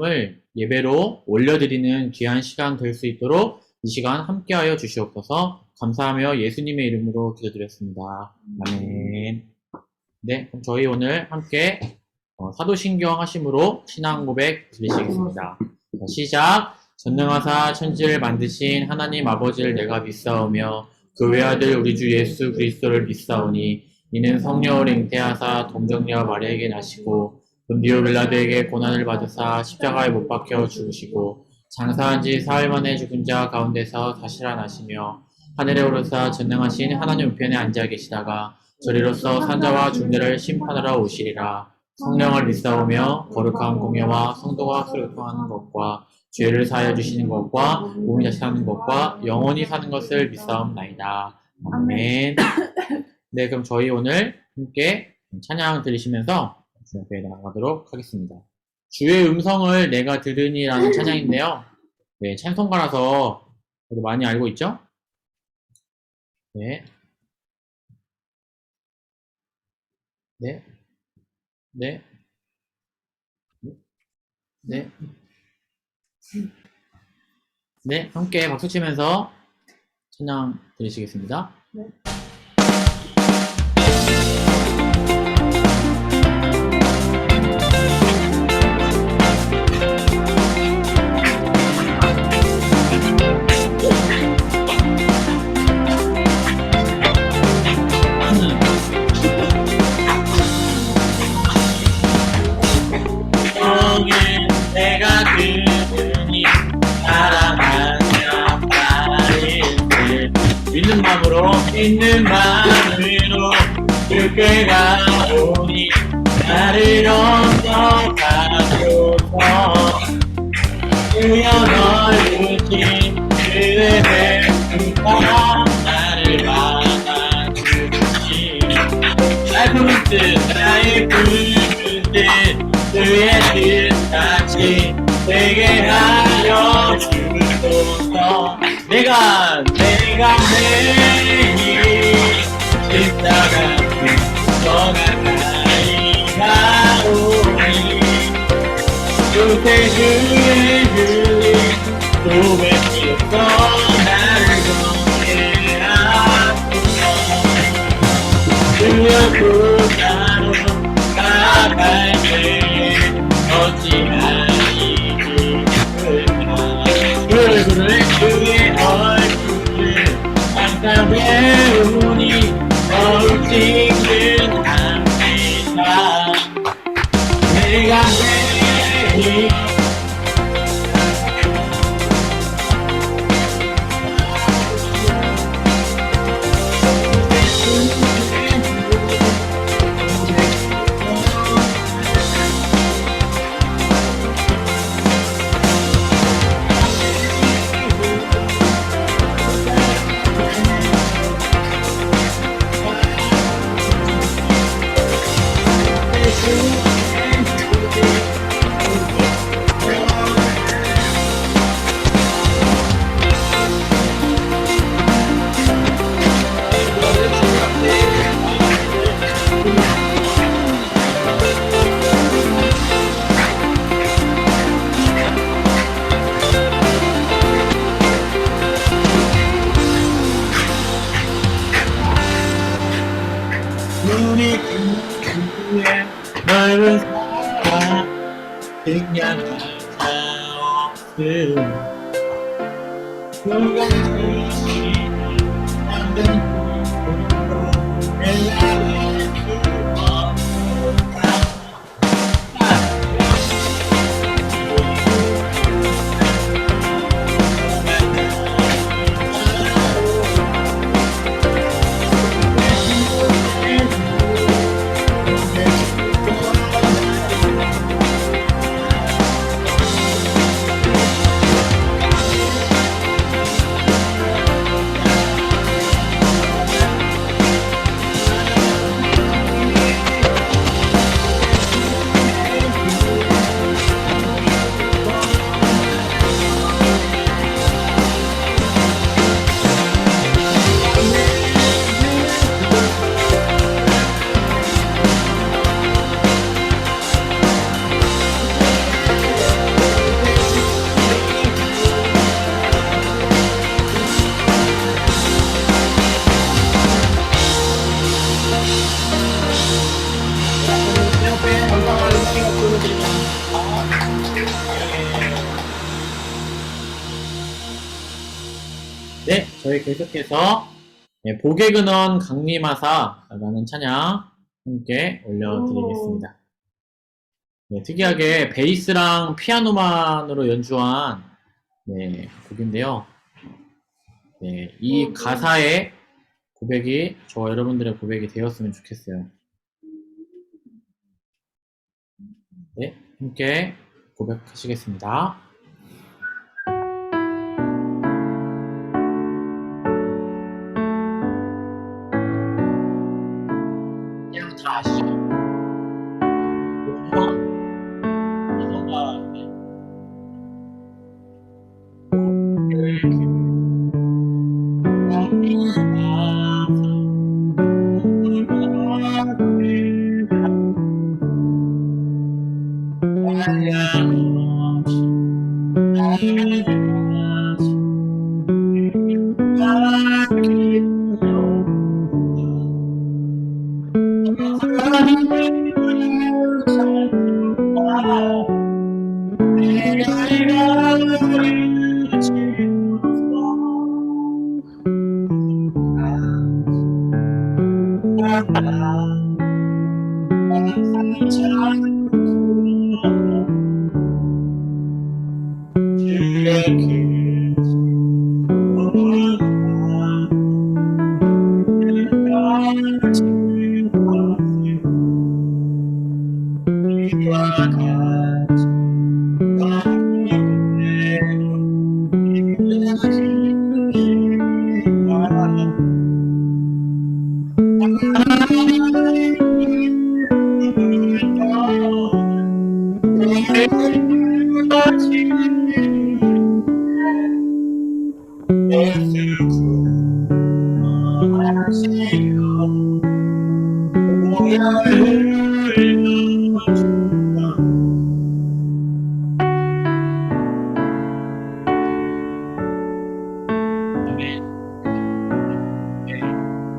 을 예배로 올려드리는 귀한 시간 될 수 있도록 이 시간 함께하여 주시옵소서. 감사하며 예수님의 이름으로 기도드렸습니다. 아멘. 네, 그럼 저희 오늘 함께 사도신경 하심으로 신앙 고백 드리시겠습니다. 자, 시작. 전능하사 천지를 만드신 하나님 아버지를 내가 믿사오며 그 외아들 우리 주 예수 그리스도를 믿사오니 이는 성령을 잉태하사 동정녀 마리아에게 나시고 본디오 빌라도에게 고난을 받으사 십자가에 못 박혀 죽으시고 장사한 지 사흘 만에 죽은 자 가운데서 다시 일어나시며 하늘에 오르사 전능하신 하나님 우편에 앉아 계시다가 저리로서 산자와 중대를 심판하러 오시리라. 성령을 믿사오며 거룩한 공예와 성도가 소통하는 것과 죄를 사하여 주시는 것과 몸이 다시 사는 것과 영원히 사는 것을 믿사옵나이다. 아멘. 네, 그럼 저희 오늘 함께 찬양 들으시면서 주님께 나가도록 하겠습니다. 주의 음성을 내가 들으니라는 찬양인데요. 네, 찬송가라서 많이 알고 있죠? 네. 네. 네. 네. 네, 함께 박수 치면서 찬양 들으시겠습니다. 네. 있는 마음으로 그께 가오니 나를 언덕하소서. 주여 넓으신 그의 백수가 나를 받아주시. 날 부른 뜻 나의 부른 뜻 그의 뜻같이 되게 하여 주소서. 내가 매일 십자가 더 가까이 가오니 주의 흘림 또 뵙기 없어 나를 경외하소서. 주여 그자로 나갈 때에 어찌하니 얼굴을 주의 얼굴을 항상 배우니 어울지는 합니다. 내가 매일 눈이 그의 넓은 산과 그냥 하옵음. 그가 주시는 만든 꿈으로 연락을 주었다. 네, 저희 계속해서 복의 근원 강림하사라는 찬양 함께 올려드리겠습니다. 네, 특이하게 베이스랑 피아노만으로 연주한 곡인데요. 네, 이 가사의 고백이 저와 여러분들의 고백이 되었으면 좋겠어요. 네, 함께 고백하시겠습니다. 그냥 다 아시죠?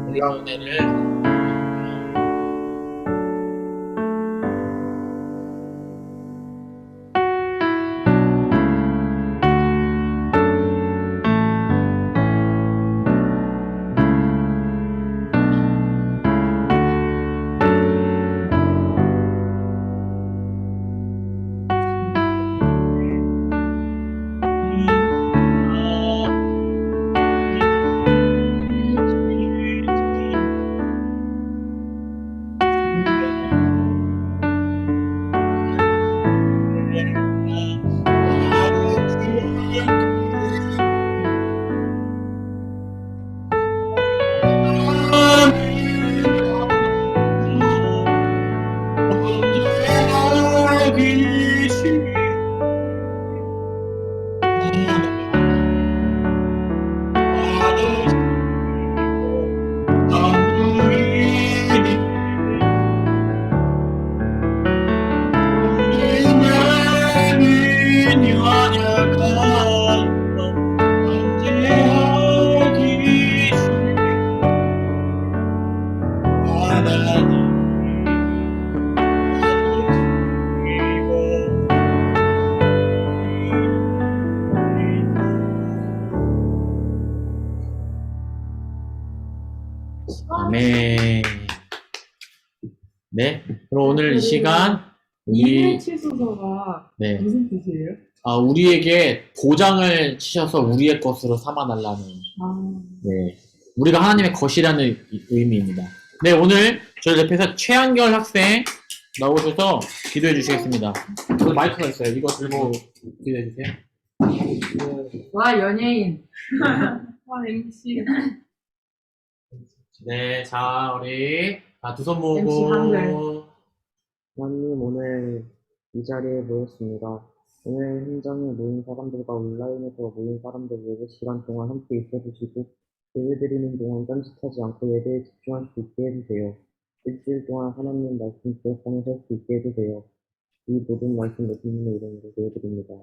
우리가 은혜를 아멘. 네, 그럼 오늘 이 시간 우리 치소서가 네, 무슨 뜻이에요? 우리에게 보장을 치셔서 우리의 것으로 삼아달라는 네, 우리가 하나님의 것이라는 의미입니다. 네, 오늘 저희 옆에서 최한결 학생 나오셔서 기도해 주시겠습니다. 여기 마이크가 있어요. 이거 들고 기도해 주세요. 와, 연예인. 와, MC. 네, 자, 우리 두 손 MC 모으고 한글. 하나님, 오늘 이 자리에 모였습니다. 오늘 현장에 모인 사람들과 온라인에서 모인 사람들에게 시간 동안 함께 있어주시고 예배드리는 동안 딴짓하지 않고 예배에 집중할 수 있게 해주세요. 일주일 동안 하나님 말씀 기억하며 살 수 있게 해주세요. 이 모든 말씀 예수님의 이름으로 기도드립니다.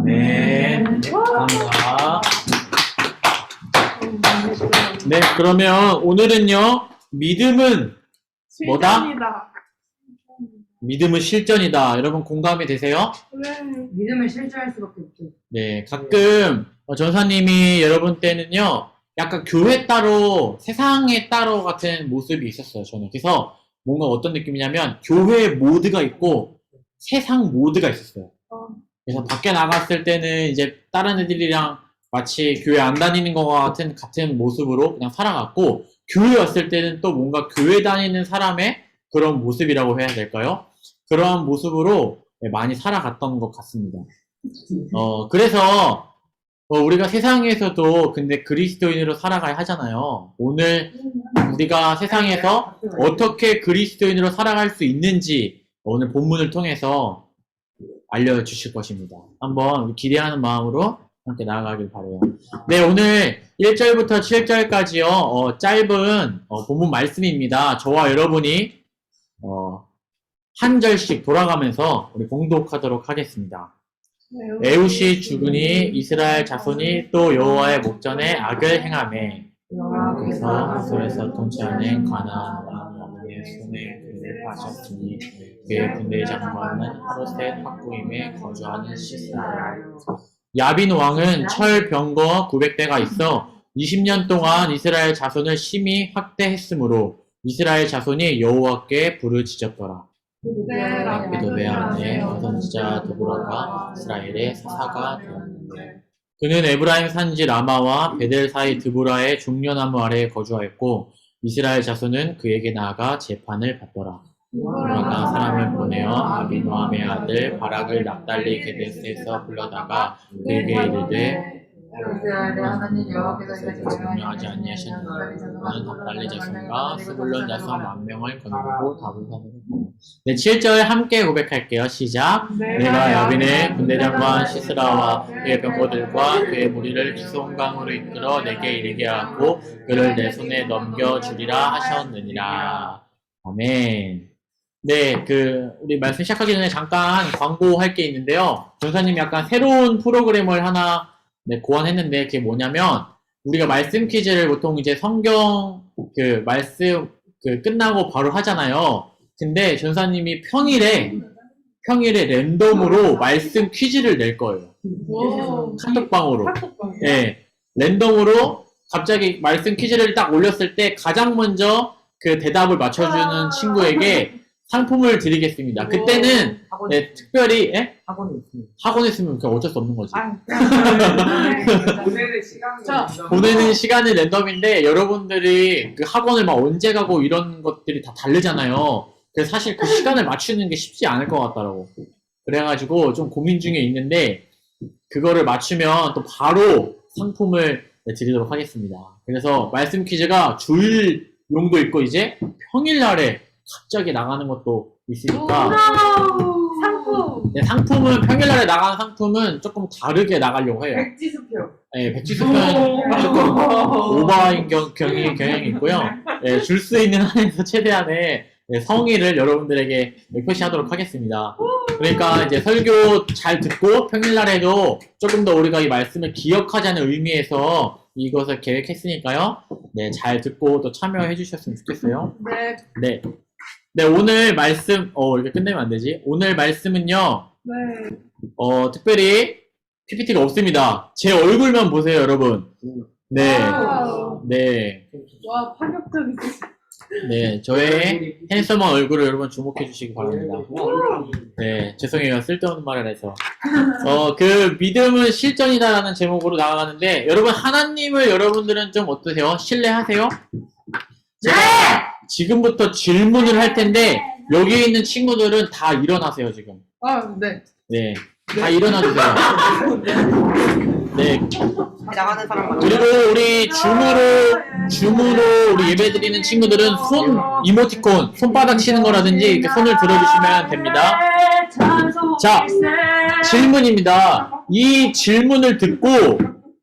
네, 감사합니다. 네, 그러면 오늘은요, 믿음은 뭐다? 믿음은 실전이다. 여러분 공감이 되세요? 믿음을 실천할 수밖에 없죠. 네, 가끔 전사님이 여러분 때는요, 약간 교회 따로, 세상에 따로 같은 모습이 있었어요, 저는. 그래서 뭔가 어떤 느낌이냐면, 교회 모드가 있고, 세상 모드가 있었어요. 그래서 밖에 나갔을 때는 이제 다른 애들이랑 마치 교회 안 다니는 것과 같은 모습으로 그냥 살아갔고, 교회 왔을 때는 또 뭔가 교회 다니는 사람의 그런 모습이라고 해야 될까요? 그런 모습으로 많이 살아갔던 것 같습니다. 그래서 우리가 세상에서도 근데 그리스도인으로 살아가야 하잖아요. 오늘 우리가 세상에서 어떻게 그리스도인으로 살아갈 수 있는지 오늘 본문을 통해서 알려주실 것입니다. 한번 기대하는 마음으로 함께 나아가길 바라요. 네, 오늘 1절부터 7절까지요. 짧은 본문 말씀입니다. 저와 여러분이 한 절씩 돌아가면서 우리 봉독하도록 하겠습니다. 에훗이 죽으니 이스라엘 자손이 또 여호와의 목전에 악을 행하매 그래서 하솔에서 통치하는 가나안 왕 어머니의 손에 그를 파셨으니 그의 군대 장관은 하루셋 확고임에 거주하는 시스라. 야빈 왕은 철 병거 900대가 있어 20년 동안 이스라엘 자손을 심히 학대했으므로 이스라엘 자손이 여호와께 부르짖었더라. 비도베 안에 선지자 드보라가 이스라엘의 사사가 되었는데 그는 에브라임 산지 라마와 베델 사이 드보라의 종려나무 아래에 거주하였고 이스라엘 자손은 그에게 나아가 재판을 받더라. 드보라가 사람을 보내어 아비노함의 아들 바락을 납달리 게데스에서 불러다가 그에게 이르되 하나님 여호와께서 증명하지 아니하셨느냐 그는 납달리 자손과 스불론 자손 10,000명을 거느리고 다분산으로 네, 7절 함께 고백할게요. 시작. 내가 야빈의 군대장관 시스라와 그의 병거들과 그의 무리를 기송강으로 이끌어 내게 이르게 하고 그를 내 손에 넘겨주리라 하셨느니라. 아멘. 네, 우리 말씀 시작하기 전에 잠깐 광고할 게 있는데요. 전사님이 약간 새로운 프로그램을 하나 고안했는데 그게 뭐냐면 우리가 말씀 퀴즈를 보통 이제 성경 말씀 끝나고 바로 하잖아요. 근데 전사님이 평일에 랜덤으로 말씀 퀴즈를 낼 거예요. 카톡방으로. 네, 랜덤으로 갑자기 말씀 퀴즈를 딱 올렸을 때 가장 먼저 그 대답을 맞춰주는 친구에게 상품을 드리겠습니다. 그때는 네, 특별히 학원에 있으면 그냥 어쩔 수 없는 거지. 보내는 시간이 랜덤인데 여러분들이 그 학원을 막 언제 가고 이런 것들이 다 다르잖아요. 그래서 사실 그 시간을 맞추는 게 쉽지 않을 것 같더라고. 그래가지고 좀 고민 중에 있는데 그거를 맞추면 또 바로 상품을 드리도록 하겠습니다. 그래서 말씀 퀴즈가 주일용도 있고 이제 평일날에 갑자기 나가는 것도 있으니까 상품! 네, 상품은 평일날에 나가는 상품은 조금 다르게 나가려고 해요. 백지수표. 네, 백지수표는 조금 오버인 경향이 있고요. 네, 줄 수 있는 한에서 최대한의 성의를 여러분들에게 표시하도록 하겠습니다. 그러니까 이제 설교 잘 듣고 평일날에도 조금 더 우리가 이 말씀을 기억하자는 의미에서 이것을 계획했으니까요. 네, 잘 듣고 또 참여해 주셨으면 좋겠어요. 네. 네, 오늘 말씀, 이렇게 끝내면 안 되지. 오늘 말씀은요, 특별히 PPT가 없습니다. 제 얼굴만 보세요, 여러분. 네. 네. 와, 파격적이지. 네, 저의 핸섬한 얼굴을 여러분 주목해 주시기 바랍니다. 네, 죄송해요. 쓸데없는 말을 해서. 그 믿음은 실전이다라는 제목으로 나아가는데, 여러분, 하나님을 여러분들은 좀 어떠세요? 신뢰하세요? 제가 지금부터 질문을 할 텐데, 여기 있는 친구들은 다 일어나세요, 지금. 네. 네, 다 일어나 주세요. 네. 나가는 사람 그리고 우리 줌으로 우리 예배 드리는 친구들은 이모티콘, 손바닥 치는 거라든지 이렇게 손을 들어주시면 됩니다. 자, 질문입니다. 이 질문을 듣고,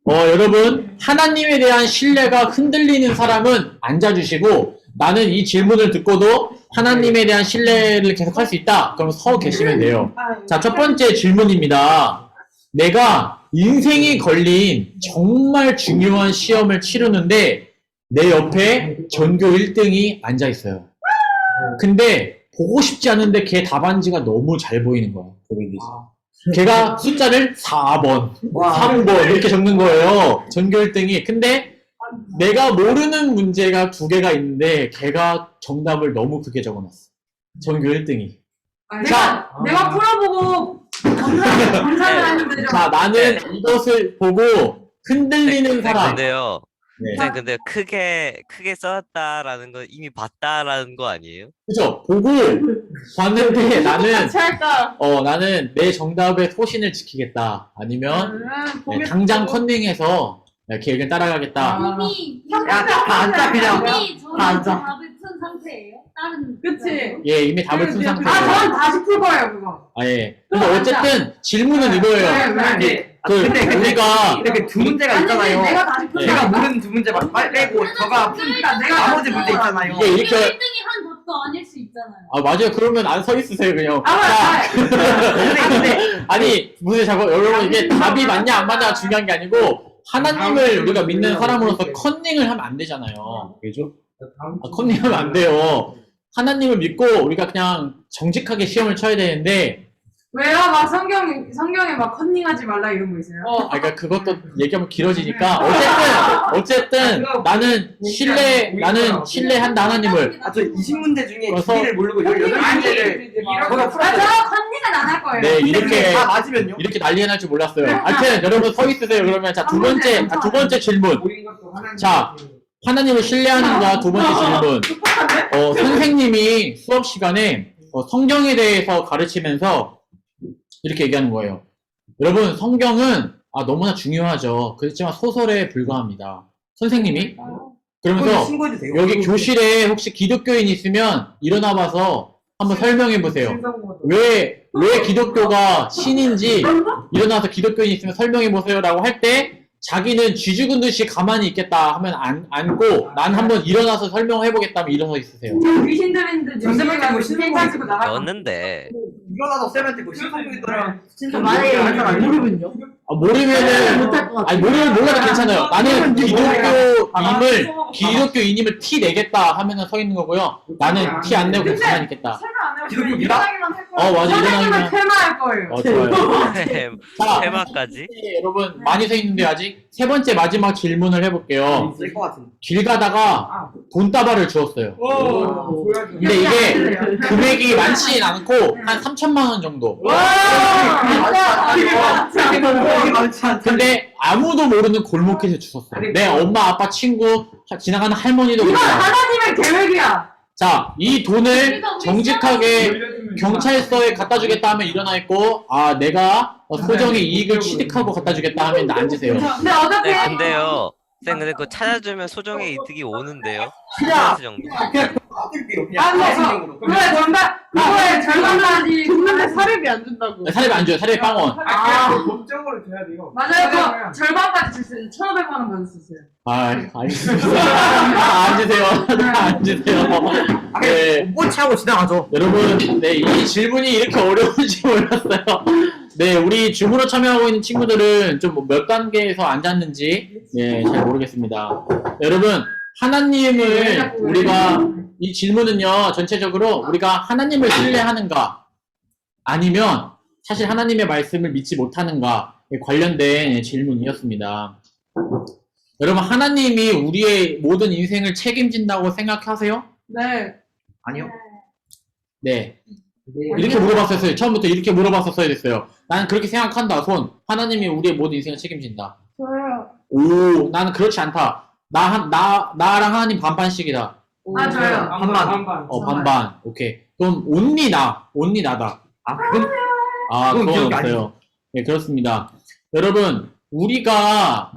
여러분, 하나님에 대한 신뢰가 흔들리는 사람은 앉아주시고, 나는 이 질문을 듣고도 하나님에 대한 신뢰를 계속 할 수 있다. 그럼 서 계시면 돼요. 자, 첫 번째 질문입니다. 내가 인생이 걸린 정말 중요한 시험을 치르는데 내 옆에 전교 1등이 앉아 있어요. 근데 보고 싶지 않은데 걔 답안지가 너무 잘 보이는 거야. 고객이. 아. 걔가 숫자를 4번, 와. 3번 이렇게 적는 거예요. 전교 1등이. 근데 내가 모르는 문제가 2개가 있는데 걔가 정답을 너무 크게 적어놨어. 전교 1등이. 내가 풀어보고 감사를 하면 되죠. 자, 나는 이것을 보고 흔들리는 사람. 근데요. 네. 쌤, 근데 크게 써놨다라는 건 이미 봤다라는 거 아니에요? 그죠? 보고 봤는데 나는 잘까? 나는 내 정답의 소신을 지키겠다. 아니면 네, 당장 컨닝해서 걔 의견 따라가겠다. 이미 야, 다 앉아, 그냥. 이미 다 앉아. 저는 답을 푼 상태예요. 다른 그치. 예, 이미 답을 푼 상태예요. 전 다시 풀 거예요, 그거. 아, 예. 근데 어쨌든 질문은 이거예요. 우리가 이렇게 두 문제가 아니, 있잖아요. 내가 다시 풀 네. 제가 모르는 두 문제 빼고 저가 그러니까 내가 나머지 문제 있잖아요. 이게 이렇게 1등이 한 것도 아닐 수 있잖아요. 아, 맞아요. 그러면 안 서 있으세요, 그냥. 근데 아니, 무슨 자꾸 여러분 이게 답이 맞냐 안 맞냐가 중요한 게 아니고 하나님을 우리가 믿는 사람으로서 컨닝을 하면 안 되잖아요. 그죠? 컨닝하면 안 돼요. 하나님을 믿고 우리가 그냥 정직하게 시험을 쳐야 되는데 왜요? 막 성경에 막 컨닝하지 말라 이런 거 있어요. 그러니까 그것도 얘기하면 길어지니까 어쨌든 나는 신뢰한다 하나님을. 저 20문제 중에 그래서- 2개를 모르고 18문제를 저가 풀었어요. 저 컨닝은 안 할 거예요. 네, 이렇게 다 맞으면요? 이렇게 난리 날 줄 몰랐어요. 하여튼 여러분 서 있으세요. 그러면 자, 두 번째 질문. 자, 하나님을 신뢰하는가 두 번째 질문. 선생님이 수업 시간에 성경에 대해서 가르치면서 이렇게 얘기하는 거예요. 여러분, 성경은 너무나 중요하죠. 그렇지만 소설에 불과합니다. 선생님이 그러면서 신고해도 돼요? 여기 교실에 혹시 기독교인 있으면 일어나 봐서 한번 설명해 보세요. 왜 기독교가 신인지 일어나서 기독교인 있으면 설명해 보세요라고 할 때 자기는 쥐죽은 듯이 가만히 있겠다 하면 앉고 난 한번 일어나서 설명해 보겠다 하면 일어서 있으세요. 귀신 들리는데 선생님한테 뭐 신경 가지고 나가. 였는데 일어나서 쌤한테 뭐 신고했더라. 만약에 모르면요? 모르면은 아니 모르면 몰라도 괜찮아요. 나는 기독교인임을 티 내겠다 하면은 서 있는 거고요. 나는 티 안 내고 그냥 가만히 있겠다. 설명 안 해요. 여기 일어나기만 할 거예요. 맞아, 선생님은 일어나기만. 퇴마할 거예요. 좋아요. 자, 테마까지 여러분 많이 서 있는데 아직 세 번째 마지막 질문을 해볼게요. 있을 것 같은데. 길 가다가 돈다발을 주었어요. 근데 이게 금액이 많진 않고 한 3천만 원 정도. 근데 아무도 모르는 골목길에 주웠어요. 내 엄마, 아빠, 친구, 지나가는 할머니도 이건 그렇고. 하나님의 계획이야. 자, 이 돈을 정직하게 경찰서에 갖다 주겠다 하면 일어나 있고, 내가 소정의 이익을 취득하고 갖다 주겠다 하면 앉으세요. 근데 어차피 네, 근데요 쌤 근데 그거 찾아주면 소정의 이득이 오는데요? 야! 그 정도? 놔둘게요. 그냥 아니, 선생님으로. 그거의 정답, 그거의 절반까지 근데 사례비 안 준다고. 사례비 안 줘요. 사례비 빵원. 법적으로 줘야 돼요. 맞아요. 그 절반까지 줄 수 있어요. 1,500만 원 받을 수 있어요. 알겠습니다. 앉으세요. 앉으세요. 네. 뽀치하고 지나가죠. 여러분, 네, 이 질문이 이렇게 어려운지 몰랐어요. 네, 우리 줌으로 참여하고 있는 친구들은 좀 몇 단계에서 앉았는지, 잘 모르겠습니다. 여러분, 하나님을 이 질문은요, 전체적으로 우리가 하나님을 신뢰하는가, 아니면 사실 하나님의 말씀을 믿지 못하는가에 관련된 질문이었습니다. 여러분, 하나님이 우리의 모든 인생을 책임진다고 생각하세요? 네. 아니요. 네. 이렇게 물어봤었어요. 처음부터 이렇게 물어봤었어야 됐어요. 나는 그렇게 생각한다. 손. 하나님이 우리의 모든 인생을 책임진다. 저요. 오, 나는 그렇지 않다. 나랑 하나님 반반씩이다. 저요. 반반. 반반. 오케이. 그럼 온리 나다. 그건 그건 기억이 없어요. 네, 그렇습니다. 여러분, 우리가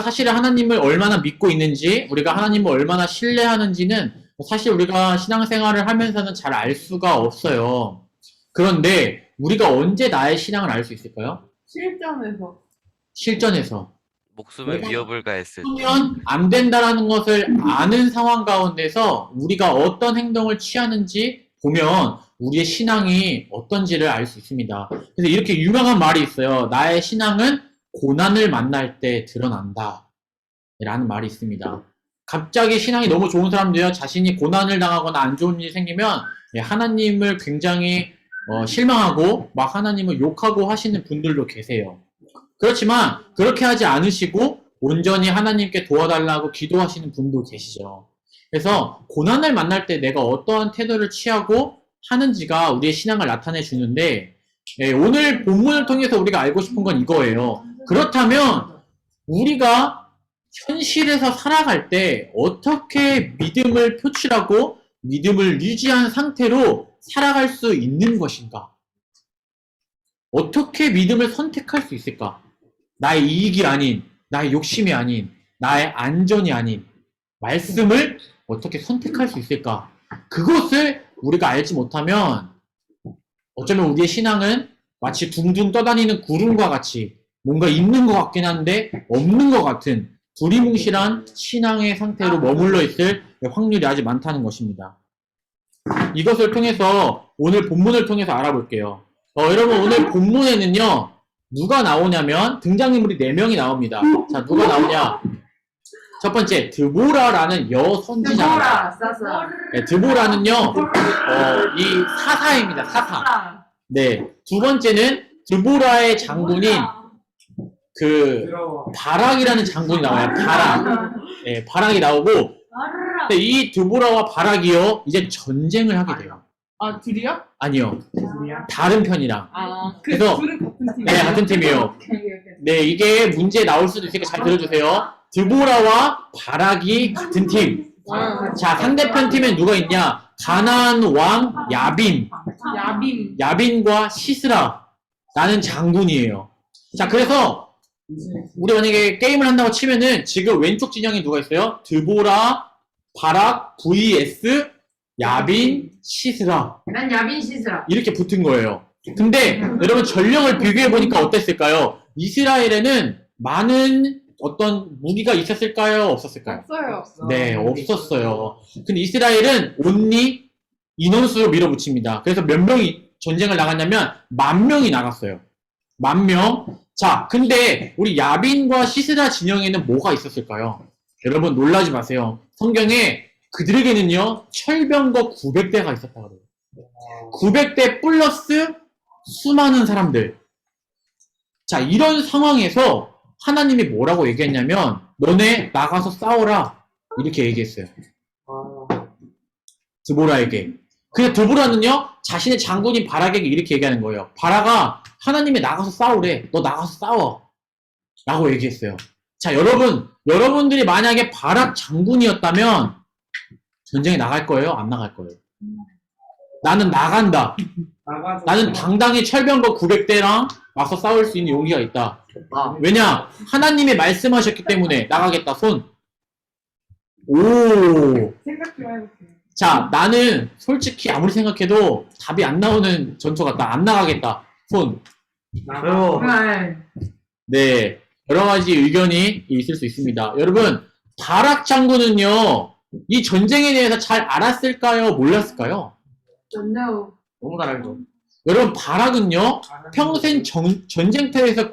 사실은 하나님을 얼마나 믿고 있는지, 우리가 하나님을 얼마나 신뢰하는지는 사실 우리가 신앙생활을 하면서는 잘 알 수가 없어요. 그런데 우리가 언제 나의 신앙을 알 수 있을까요? 실전에서. 목숨을 위협을 가했을 때 그러면 안 된다라는 것을 아는 상황 가운데서 우리가 어떤 행동을 취하는지 보면 우리의 신앙이 어떤지를 알 수 있습니다. 그래서 이렇게 유명한 말이 있어요. 나의 신앙은 고난을 만날 때 드러난다. 라는 말이 있습니다. 갑자기 신앙이 너무 좋은 사람들이요. 자신이 고난을 당하거나 안 좋은 일이 생기면 하나님을 굉장히 실망하고 막 하나님을 욕하고 하시는 분들도 계세요. 그렇지만 그렇게 하지 않으시고 온전히 하나님께 도와달라고 기도하시는 분도 계시죠. 그래서 고난을 만날 때 내가 어떠한 태도를 취하고 하는지가 우리의 신앙을 나타내 주는데 오늘 본문을 통해서 우리가 알고 싶은 건 이거예요. 그렇다면 우리가 현실에서 살아갈 때 어떻게 믿음을 표출하고 믿음을 유지한 상태로 살아갈 수 있는 것인가? 어떻게 믿음을 선택할 수 있을까? 나의 이익이 아닌, 나의 욕심이 아닌, 나의 안전이 아닌 말씀을 어떻게 선택할 수 있을까? 그것을 우리가 알지 못하면 어쩌면 우리의 신앙은 마치 둥둥 떠다니는 구름과 같이 뭔가 있는 것 같긴 한데 없는 것 같은 두리뭉실한 신앙의 상태로 머물러 있을 확률이 아주 많다는 것입니다. 이것을 통해서 오늘 본문을 통해서 알아볼게요. 여러분 오늘 본문에는요 누가 나오냐면 등장인물이 4명이 나옵니다. 자 누가 나오냐? 첫 번째 드보라라는 여선지자입니다. 싸싸. 네, 드보라는요 이 사사입니다. 사사. 네. 두 번째는 드보라의 장군인 그 들어와. 바락이라는 장군이 나와요. 바락. 네, 바락이 나오고 아르라. 근데 이 드보라와 바락이요 이제 전쟁을 하게 돼요. 아, 둘이요? 아니요. 누구야? 다른 편이랑. 아, 그래서- 둘은 같은 팀. 네, 같은 팀이에요. 네, 이게 문제 나올 수도 있으니까 잘 들어주세요. 드보라와 바락이 같은 팀. 자, 상대편 팀엔 누가 있냐? 가나안 왕 야빈. 야빔. 야빈과 시스라라는 장군이에요. 자, 그래서 우리 만약에 게임을 한다고 치면은 지금 왼쪽 진영에 누가 있어요? 드보라, 바락, vs 야빈, 시스라 난 야빈 시스라. 이렇게 붙은 거예요. 근데 여러분 전력을 비교해보니까 어땠을까요? 이스라엘에는 많은 어떤 무기가 있었을까요? 없었을까요? 없어요. 네, 없었어요. 근데 이스라엘은 온리 인원수로 밀어붙입니다. 그래서 몇 명이 전쟁을 나갔냐면 10,000명이 나갔어요. 10,000명. 자, 근데 우리 야빈과 시스라 진영에는 뭐가 있었을까요? 여러분 놀라지 마세요. 성경에 그들에게는요 철병거 900대가 있었다 그래요. 900대 플러스 수많은 사람들. 자, 이런 상황에서 하나님이 뭐라고 얘기했냐면 너네 나가서 싸워라 이렇게 얘기했어요. 드보라에게. 그래서 드보라는요 자신의 장군인 바락에게 이렇게 얘기하는 거예요. 바락아 하나님이 나가서 싸우래. 너 나가서 싸워 라고 얘기했어요. 자, 여러분들이 만약에 바락 장군이었다면 전쟁에 나갈 거예요? 안 나갈 거예요? 나는 나간다. 나가서 나는 당당히 철병거 900대랑 맞서 싸울 수 있는 용기가 있다. 왜냐? 하나님이 말씀하셨기 때문에 나가겠다. 손. 오. 생각 좀 해볼게. 자, 나는 솔직히 아무리 생각해도 답이 안 나오는 전투 같다. 안 나가겠다. 손. 나가서 네. 네. 여러 가지 의견이 있을 수 있습니다. 여러분, 바락 장군은요, 이 전쟁에 대해서 잘 알았을까요? 몰랐을까요? Don't know. 너무 잘 알죠. 여러분, 바락은요, 평생 전쟁터에서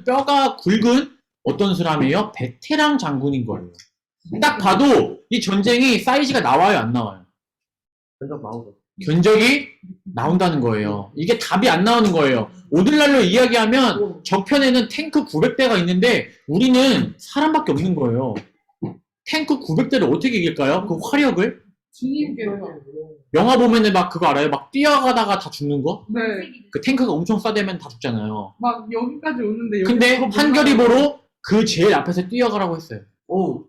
뼈가 굵은 어떤 사람이에요? 베테랑 장군인 거예요. 딱 봐도 이 전쟁이 사이즈가 나와요, 안 나와요? 전적 나오죠. 견적이 나온다는 거예요. 이게 답이 안 나오는 거예요. 오늘날로 이야기하면 적편에는 탱크 900대가 있는데 우리는 사람밖에 없는 거예요. 탱크 900대를 어떻게 이길까요? 그 화력을? 주님께서. 영화 보면은 막 그거 알아요? 막 뛰어가다가 다 죽는 거? 네. 그 탱크가 엄청 싸대면 다 죽잖아요. 막 여기까지 오는데 여기 근데 더 못 한겨리보로 그 제일 앞에서 뛰어가라고 했어요. 오.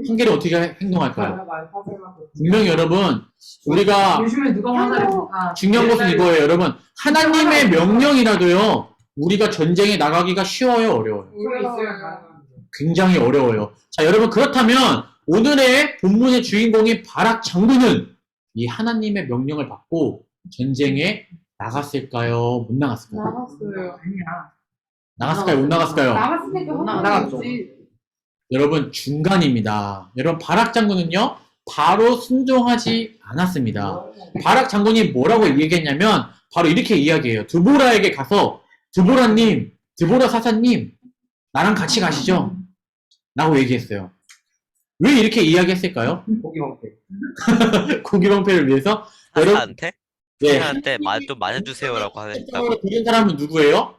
한겨리 어떻게 행동할까요? 말 파생하고. 분명히 여러분, 우리가 요즘에 누가 화살을 아, 중요한 것은 이거예요, 여러분. 하나님의 명령이라도요, 우리가 전쟁에 나가기가 쉬워요, 어려워요? 우리 있어요. 굉장히 어려워요. 자, 여러분, 그렇다면 오늘의 본문의 주인공인 바락 장군은 이 하나님의 명령을 받고 전쟁에 나갔을까요? 못 나갔을까요? 나갔어요. 아니야. 나갔을까요? 못 나갔을까요? 나갔으니까 못 화살이 나갔죠. 있지. 여러분, 중간입니다. 여러분, 바락 장군은요, 바로 순종하지 않았습니다. 바락 장군이 뭐라고 얘기했냐면, 바로 이렇게 이야기해요. 드보라에게 가서, 드보라님, 드보라 사사님, 나랑 같이 가시죠? 라고 얘기했어요. 왜 이렇게 이야기했을까요? 고기 먹게. 고기방패를 위해서? 여러분, 사사한테? 네. 사사한테 말 좀 많아주세요라고 하겠다고. 실제로 들은 사람은 누구예요?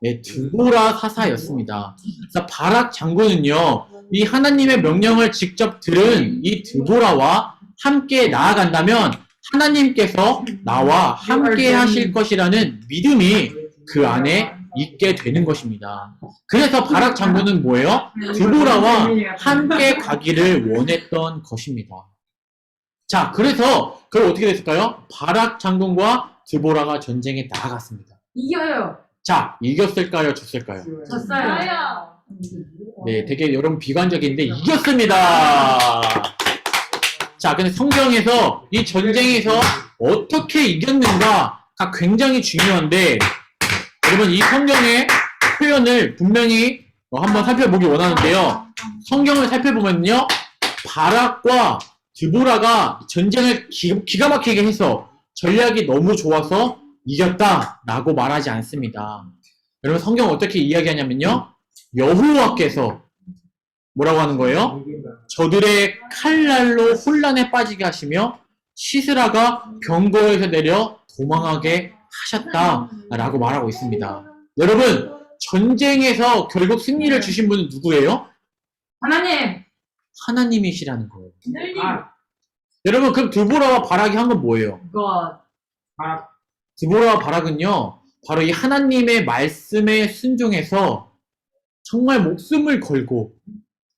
네, 드보라 사사였습니다. 그래서 바락 장군은요, 이 하나님의 명령을 직접 들은 이 드보라와 함께 나아간다면 하나님께서 나와 함께 하실 것이라는 믿음이 그 안에 있게 되는 것입니다. 그래서 바락 장군은 뭐예요? 드보라와 함께 가기를 원했던 것입니다. 자, 그래서 그걸 어떻게 됐을까요? 바락 장군과 드보라가 전쟁에 나아갔습니다. 이겨요. 자, 이겼을까요? 졌을까요? 졌어요. 나야. 네, 되게 여러분 비관적인데 이겼습니다. 자, 근데 성경에서 이 전쟁에서 어떻게 이겼는가가 굉장히 중요한데 여러분 이 성경의 표현을 분명히 한번 살펴보기 원하는데요. 성경을 살펴보면요. 바락과 드보라가 전쟁을 기가 막히게 해서 전략이 너무 좋아서 이겼다라고 말하지 않습니다. 여러분 성경 어떻게 이야기하냐면요. 여호와께서 뭐라고 하는 거예요? 저들의 칼날로 혼란에 빠지게 하시며 시스라가 병거에서 내려 도망하게 하셨다라고 말하고 있습니다. 여러분 전쟁에서 결국 승리를 주신 분은 누구예요? 하나님. 하나님이시라는 거예요. 늘림. 여러분 그럼 드보라와 바락이 한 건 뭐예요? God. 드보라와 바락은요 바로 이 하나님의 말씀에 순종해서 정말 목숨을 걸고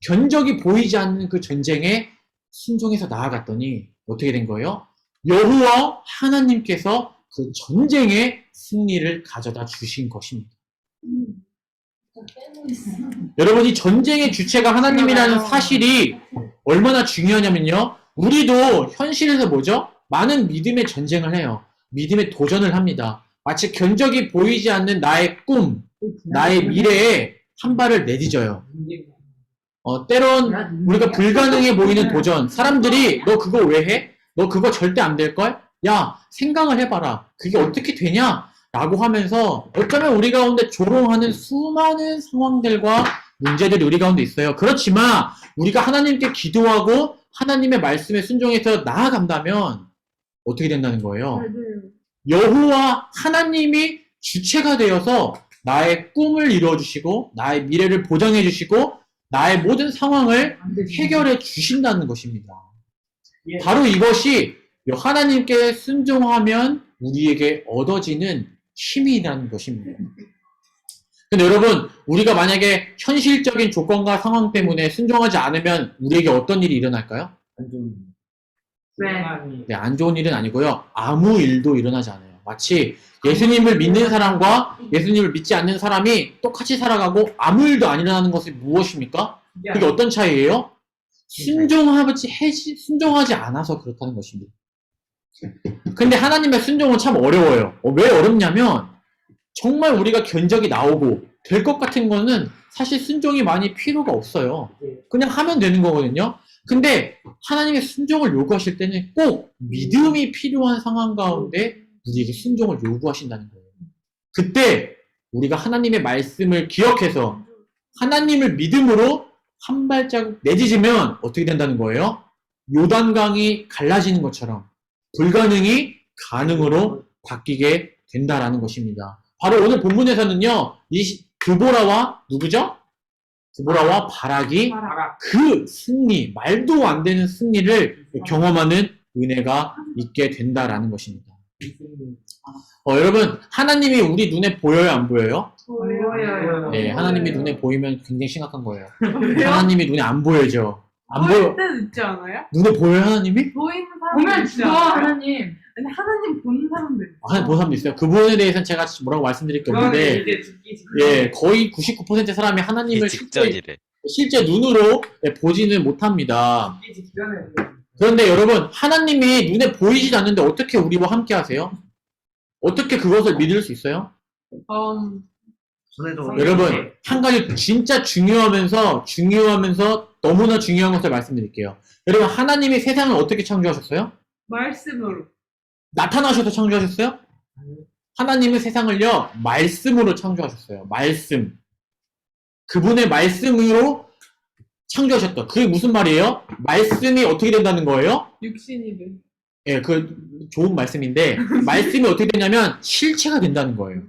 견적이 보이지 않는 그 전쟁에 순종해서 나아갔더니 어떻게 된 거예요? 여호와 하나님께서 그 전쟁의 승리를 가져다 주신 것입니다. 여러분 이 전쟁의 주체가 하나님이라는 사실이 얼마나 중요하냐면요. 우리도 현실에서 뭐죠? 많은 믿음의 전쟁을 해요. 믿음의 도전을 합니다. 마치 견적이 보이지 않는 나의 꿈, 나의 미래에 한 발을 내딛어요. 때론 우리가 불가능해 보이는 도전. 사람들이 너 그거 왜 해? 너 그거 절대 안 될걸? 야, 생각을 해봐라. 그게 어떻게 되냐? 라고 하면서 어쩌면 우리 가운데 조롱하는 수많은 상황들과 문제들이 우리 가운데 있어요. 그렇지만 우리가 하나님께 기도하고 하나님의 말씀에 순종해서 나아간다면 어떻게 된다는 거예요? 여호와 하나님이 주체가 되어서 나의 꿈을 이루어주시고 나의 미래를 보장해주시고 나의 모든 상황을 해결해 주신다는 것입니다. 바로 이것이 하나님께 순종하면 우리에게 얻어지는 힘이라는 것입니다. 근데 여러분 우리가 만약에 현실적인 조건과 상황 때문에 순종하지 않으면 우리에게 어떤 일이 일어날까요? 네, 안 좋은 일은 아니고요. 아무 일도 일어나지 않아요. 마치 예수님을 믿는 사람과 예수님을 믿지 않는 사람이 똑같이 살아가고 아무 일도 안 일어나는 것이 무엇입니까? 그게 어떤 차이예요? 순종하지 않아서 그렇다는 것입니다. 근데 하나님의 순종은 참 어려워요. 왜 어렵냐면 정말 우리가 견적이 나오고 될 것 같은 거는 사실 순종이 많이 필요가 없어요. 그냥 하면 되는 거거든요. 근데 하나님의 순종을 요구하실 때는 꼭 믿음이 필요한 상황 가운데 우리에게 순종을 요구하신다는 거예요. 그때 우리가 하나님의 말씀을 기억해서 하나님을 믿음으로 한 발자국 내딛으면 어떻게 된다는 거예요? 요단강이 갈라지는 것처럼 불가능이 가능으로 바뀌게 된다라는 것입니다. 바로 오늘 본문에서는요, 이 드보라와 누구죠? 드보라와 바락이 그 승리, 말도 안 되는 승리를 경험하는 은혜가 있게 된다라는 것입니다. 여러분, 하나님이 우리 눈에 보여요, 안 보여요? 보여요. 네, 하나님이 눈에 보이면 굉장히 심각한 거예요. 하나님이 눈에 안 보여죠. 안 보여. 보일 때 있지 않아요? 눈에 보여요, 하나님이? 보이는 사람 보면 있지 죽어, 않아요? 하나님. 근데 하나님 보는 사람들 있어요. 하나님 보는 사람도 있어요. 그 부분에 대해서는 제가 뭐라고 말씀드릴 게 없는데, 예, 거의 99%의 사람이 하나님을 직전이래. 실제 눈으로 보지는 못합니다. 그런데 여러분, 하나님이 눈에 보이지 않는데 어떻게 우리와 함께 하세요? 어떻게 그것을 믿을 수 있어요? 여러분, 한 가지 진짜 중요하면서 너무나 중요한 것을 말씀드릴게요. 여러분, 하나님이 세상을 어떻게 창조하셨어요? 말씀으로. 나타나셔서 창조하셨어요? 하나님은 세상을요, 말씀으로 창조하셨어요. 말씀. 그분의 말씀으로 창조하셨다. 그게 무슨 말이에요? 말씀이 어떻게 된다는 거예요? 육신이 돼. 예, 그 좋은 말씀인데 말씀이 어떻게 되냐면 실체가 된다는 거예요.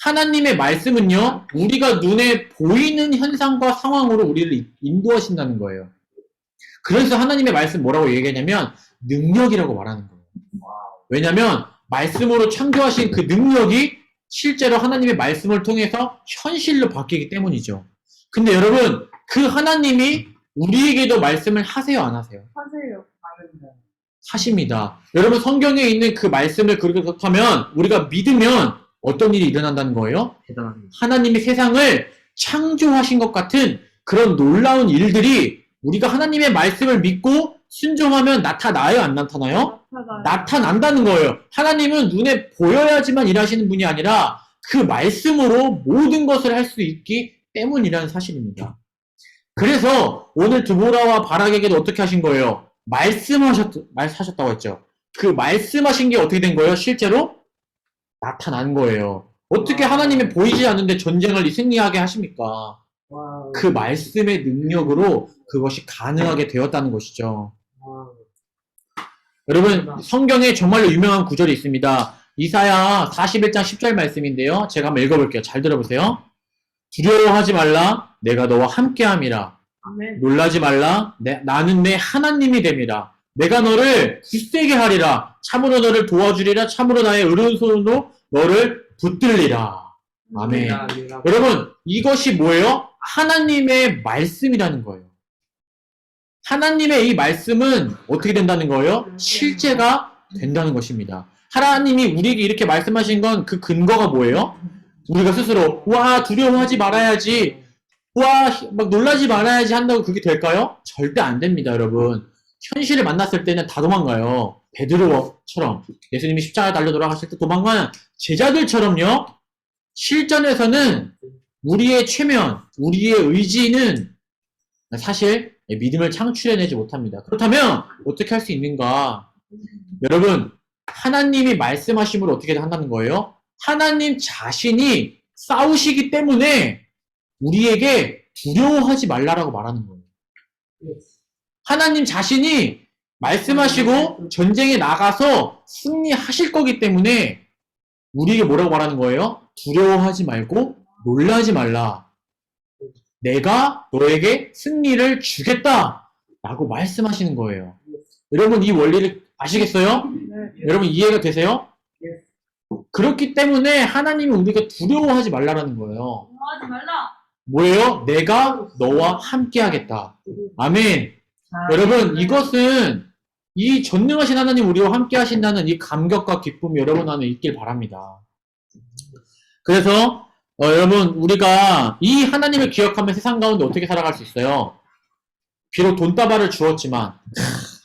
하나님의 말씀은요, 우리가 눈에 보이는 현상과 상황으로 우리를 인도하신다는 거예요. 그래서 하나님의 말씀 뭐라고 얘기하냐면 능력이라고 말하는 거예요. 왜냐면 말씀으로 창조하신 그 능력이 실제로 하나님의 말씀을 통해서 현실로 바뀌기 때문이죠. 근데 여러분, 그 하나님이 우리에게도 말씀을 하세요, 안 하세요? 하세요. 하십니다. 여러분, 성경에 있는 그 말씀을 그렇다면 우리가 믿으면 어떤 일이 일어난다는 거예요? 대단합니다. 하나님이 세상을 창조하신 것 같은 그런 놀라운 일들이 우리가 하나님의 말씀을 믿고 순종하면 나타나요, 안 나타나요? 나타난다는 거예요. 하나님은 눈에 보여야지만 일하시는 분이 아니라 그 말씀으로 모든 것을 할 수 있기 때문이라는 사실입니다. 그래서 오늘 드보라와 바락에게도 어떻게 하신 거예요? 말씀하셨다고 했죠. 그 말씀하신 게 어떻게 된 거예요? 실제로 나타난 거예요. 어떻게 하나님이 보이지 않는데 전쟁을 승리하게 하십니까? 그 말씀의 능력으로 그것이 가능하게 되었다는 것이죠. 여러분, 성경에 정말로 유명한 구절이 있습니다. 이사야 41장 10절 말씀인데요. 제가 한번 읽어볼게요. 잘 들어보세요. 두려워하지 말라. 내가 너와 함께함이라. 아멘. 놀라지 말라. 나는 내 하나님이 됨이라. 내가 너를 굳세게 하리라. 참으로 너를 도와주리라. 참으로 나의 의로운 손으로 너를 붙들리라. 아멘. 여러분, 이것이 뭐예요? 하나님의 말씀이라는 거예요. 하나님의 이 말씀은 어떻게 된다는 거예요? 실제가 된다는 것입니다. 하나님이 우리에게 이렇게 말씀하신 건 그 근거가 뭐예요? 우리가 스스로 와 두려워하지 말아야지, 와 막 놀라지 말아야지 한다고 그게 될까요? 절대 안 됩니다, 여러분. 현실을 만났을 때는 다 도망가요. 베드로처럼 예수님이 십자가에 달려 돌아가실 때 도망가는 제자들처럼요. 실전에서는 우리의 최면, 우리의 의지는 사실 믿음을 창출해내지 못합니다. 그렇다면 어떻게 할 수 있는가? 여러분, 하나님이 말씀하심으로 어떻게 한다는 거예요? 하나님 자신이 싸우시기 때문에 우리에게 두려워하지 말라라고 말하는 거예요. 하나님 자신이 말씀하시고 전쟁에 나가서 승리하실 거기 때문에 우리에게 뭐라고 말하는 거예요? 두려워하지 말고 놀라지 말라. 내가 너에게 승리를 주겠다 라고 말씀하시는 거예요. 여러분, 이 원리를 아시겠어요? 네. 여러분 이해가 되세요? 그렇기 때문에 하나님이 우리가 두려워하지 말라라는 거예요. 하지 말라. 뭐예요? 내가 너와 함께 하겠다. 아멘. 여러분, 이것은 이 전능하신 하나님 우리와 함께 하신다는 이 감격과 기쁨이 여러분 안에 있길 바랍니다. 그래서 여러분, 우리가 이 하나님을 기억하면 세상 가운데 어떻게 살아갈 수 있어요? 비록 돈다발을 주었지만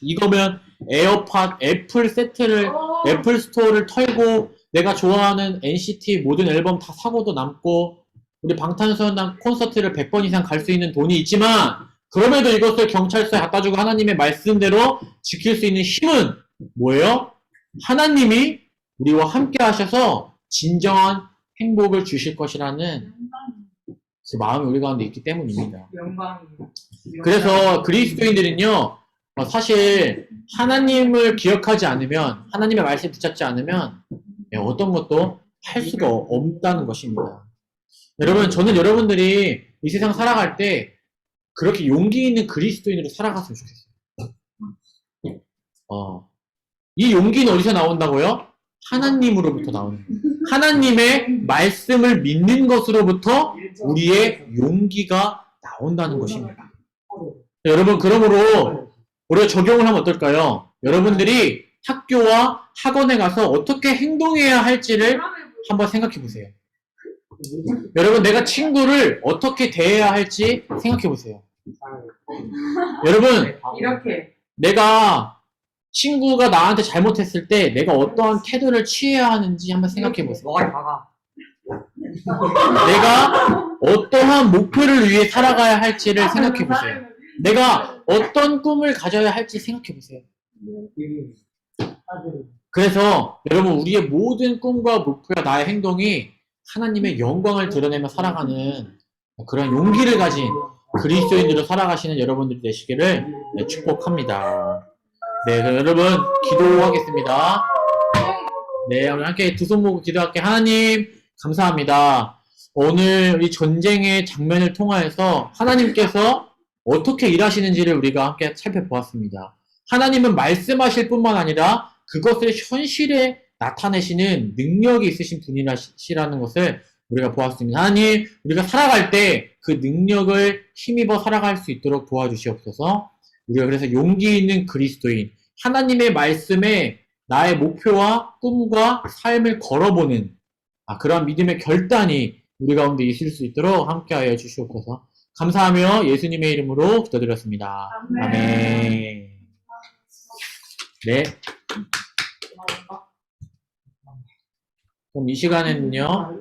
이거면 에어팟, 애플 세트를, 애플 스토어를 털고 내가 좋아하는 NCT 모든 앨범 다 사고도 남고 우리 방탄소년단 콘서트를 100번 이상 갈 수 있는 돈이 있지만 그럼에도 이것을 경찰서에 갖다 주고 하나님의 말씀대로 지킬 수 있는 힘은 뭐예요? 하나님이 우리와 함께 하셔서 진정한 행복을 주실 것이라는 그 마음이 우리 가운데 있기 때문입니다. 영광입니다. 그래서 그리스도인들은요, 사실 하나님을 기억하지 않으면, 하나님의 말씀을 붙잡지 않으면 어떤 것도 할 수가 없다는 것입니다. 여러분, 저는 여러분들이 이 세상 살아갈 때 그렇게 용기 있는 그리스도인으로 살아갔으면 좋겠어요. 이 용기는 어디서 나온다고요? 하나님으로부터 나오는 거예요. 하나님의 말씀을 믿는 것으로부터 우리의 용기가 나온다는 것입니다. 여러분, 그러므로 우리가 적용을 하면 어떨까요? 여러분들이 학교와 학원에 가서 어떻게 행동해야 할지를 한번 생각해 보세요. 여러분, 내가 친구를 어떻게 대해야 할지 생각해 보세요. 여러분, 이렇게 내가 친구가 나한테 잘못했을 때 내가 어떠한 태도를 취해야 하는지 한번 생각해 보세요. 너가 박아. 내가 어떠한 목표를 위해 살아가야 할지를 생각해 보세요. 내가 어떤 꿈을 가져야 할지 생각해 보세요. 그래서 여러분, 우리의 모든 꿈과 목표와 나의 행동이 하나님의 영광을 드러내며 살아가는 그런 용기를 가진 그리스도인으로 살아가시는 여러분들이 되시기를 네, 축복합니다. 네, 그럼 여러분 기도하겠습니다. 네, 오늘 함께 두 손 모으고 기도할게요. 하나님 감사합니다. 오늘 이 전쟁의 장면을 통하여서 하나님께서 어떻게 일하시는지를 우리가 함께 살펴보았습니다. 하나님은 말씀하실 뿐만 아니라 그것을 현실에 나타내시는 능력이 있으신 분이시라는 것을 우리가 보았습니다. 하나님, 우리가 살아갈 때 그 능력을 힘입어 살아갈 수 있도록 도와주시옵소서. 우리가 그래서 용기 있는 그리스도인, 하나님의 말씀에 나의 목표와 꿈과 삶을 걸어보는 그런 믿음의 결단이 우리 가운데 있을 수 있도록 함께하여 주시옵소서. 감사하며 예수님의 이름으로 기도드렸습니다. 아멘. 네. 그럼 이 시간에는요,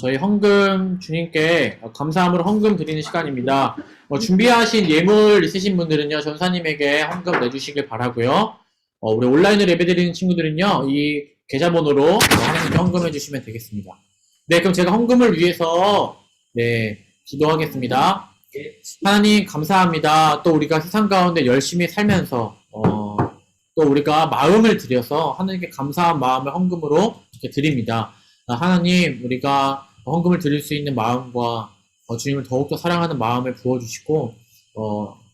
저희 헌금 주님께 감사함으로 헌금 드리는 시간입니다. 준비하신 예물 있으신 분들은요, 전사님에게 헌금 내주시길 바라고요. 우리 온라인으로 예배드리는 친구들은요, 이 계좌번호로 하나님께 헌금해 주시면 되겠습니다. 네, 그럼 제가 헌금을 위해서 네, 기도하겠습니다. 하나님 감사합니다. 또 우리가 세상 가운데 열심히 살면서 또 우리가 마음을 들여서 하나님께 감사한 마음을 헌금으로 이렇게 드립니다. 하나님, 우리가 헌금을 드릴 수 있는 마음과 주님을 더욱더 사랑하는 마음을 부어주시고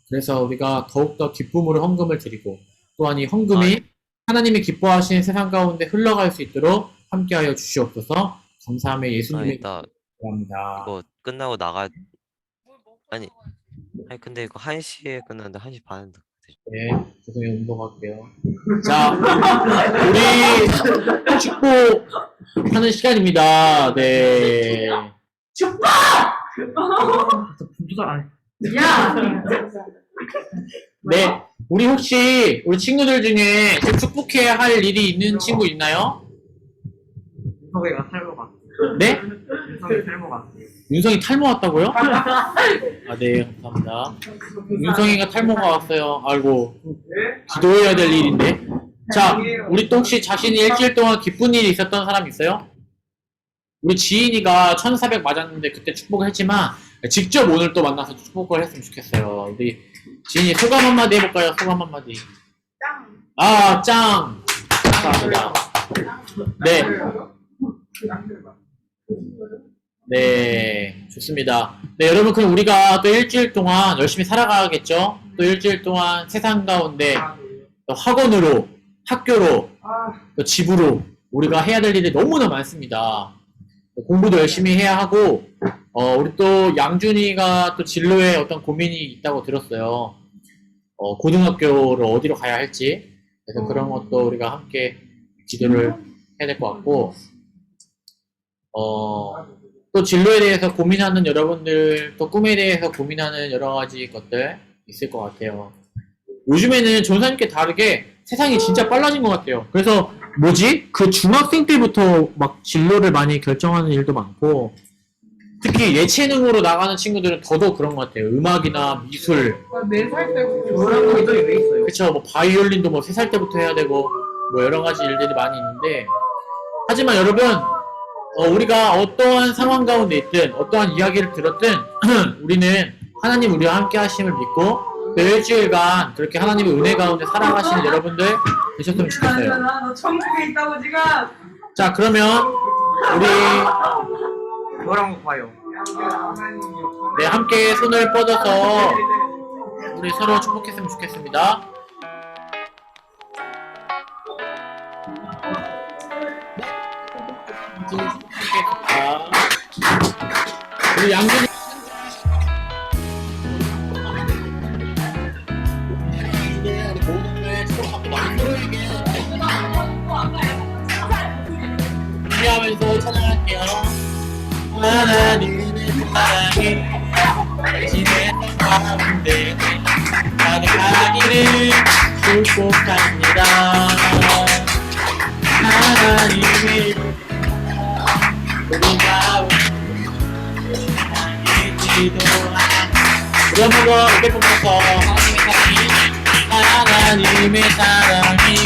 그래서 우리가 더욱더 기쁨으로 헌금을 드리고 또한 이 헌금이 하나님이 기뻐하시는 세상 가운데 흘러갈 수 있도록 함께하여 주시옵소서. 감사하며 예수님의 나 기도합니다. 이거 끝나고 아니 근데 이거 1시에 끝났는데 1시 반에 네, 죄송해요. 운동할게요. 자, 우리 축복하는 시간입니다. 네. 분투살 안 해. 야! 네. 우리 친구들 중에 지금 축복해야 할 일이 있는 친구 있나요? 윤석이가 탈모 같아. 네? 윤석이 탈모 같아. 윤성이 탈모 왔다고요? 네, 감사합니다. 윤성이가 탈모가 왔어요. 아이고, 기도해야 될 일인데. 자, 우리 또 혹시 자신이 일주일 동안 기쁜 일이 있었던 사람 있어요? 우리 지인이가 1400 맞았는데 그때 축복을 했지만 직접 오늘 또 만나서 축복을 했으면 좋겠어요. 우리 지인이 소감 한마디 해볼까요? 소감 한마디. 짱! 짱! 감사합니다. 네. 네, 좋습니다. 네, 여러분, 그럼 우리가 또 일주일 동안 열심히 살아가겠죠? 또 일주일 동안 세상 가운데 또 학원으로, 학교로, 또 집으로 우리가 해야 될 일이 너무나 많습니다. 공부도 열심히 해야 하고, 우리 또 양준이가 또 진로에 어떤 고민이 있다고 들었어요. 고등학교를 어디로 가야 할지. 그래서 그런 것도 우리가 함께 기도를 해야 될 것 같고, 또 진로에 대해서 고민하는 여러분들, 또 꿈에 대해서 고민하는 여러 가지 것들 있을 것 같아요. 요즘에는 전사님께 다르게 세상이 진짜 빨라진 것 같아요. 그래서 그 중학생 때부터 막 진로를 많이 결정하는 일도 많고, 특히 예체능으로 나가는 친구들은 더더욱 그런 것 같아요. 음악이나 미술. 4살 때부터. 그런 것들이 왜 있어요? 그쵸, 뭐 바이올린도 뭐 3살 때부터 해야 되고, 뭐 여러 가지 일들이 많이 있는데, 하지만 여러분, 우리가 어떠한 상황 가운데 있든 어떠한 이야기를 들었든 우리는 하나님 우리와 함께 하심을 믿고 또 일주일간 그렇게 하나님의 은혜 가운데 살아가시는 여러분들 되셨으면 좋겠어요. 너 천국에 있다고 지금. 자, 그러면 우리 그거랑 거 봐요. 네, 함께 손을 뻗어서 우리 서로 축복했으면 좋겠습니다. 우리 양준이 준비하면서 찬양할게요. 하나님의 사랑이 당신의 가운데 가득하기를 축복합니다. 하나님의 우리가 우리 한번 더 이렇게 보면서 하나님의 사랑이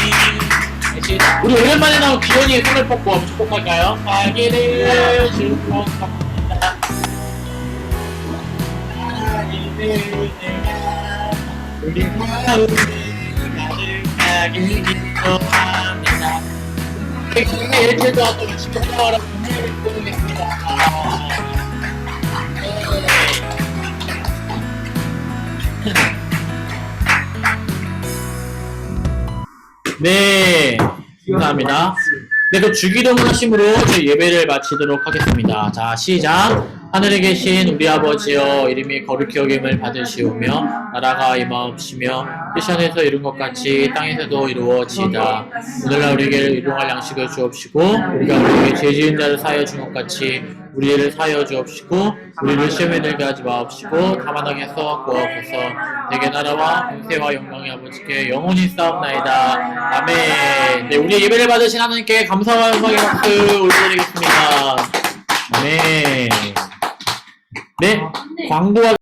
우리 오랜만에 나온 기현이의 손을 뻗고 한번 축복할까요? 하기를 축복합니다. 우리 마음을 가득하게 기도합니다. 일주일도 앞으로 지켜보라고 부르겠습니다. 네, 감사합니다. 네, 그럼 주기도문 하심으로 저희 예배를 마치도록 하겠습니다. 자, 시작. 하늘에 계신 우리 아버지여, 이름이 거룩히 여김을 받으시오며 나라가 임하옵시며 뜻이 하늘에서 이룬 것 같이 땅에서도 이루어지이다. 오늘날 우리에게 일용할 양식을 주옵시고 우리가 우리에게 죄 지은 자를 사하여 준 것 같이 우리를 사하여 주옵시고 우리를 시험에 들게 하지 마옵시고 다만 악에서 구하옵소서. 내게 나라와 권세와 영광이 아버지께 영원히 싸움나이다. 아멘. 네, 우리 예배를 받으신 하나님께 감사와 영광의 박수 올려드리겠습니다. 아멘. 네, 광고와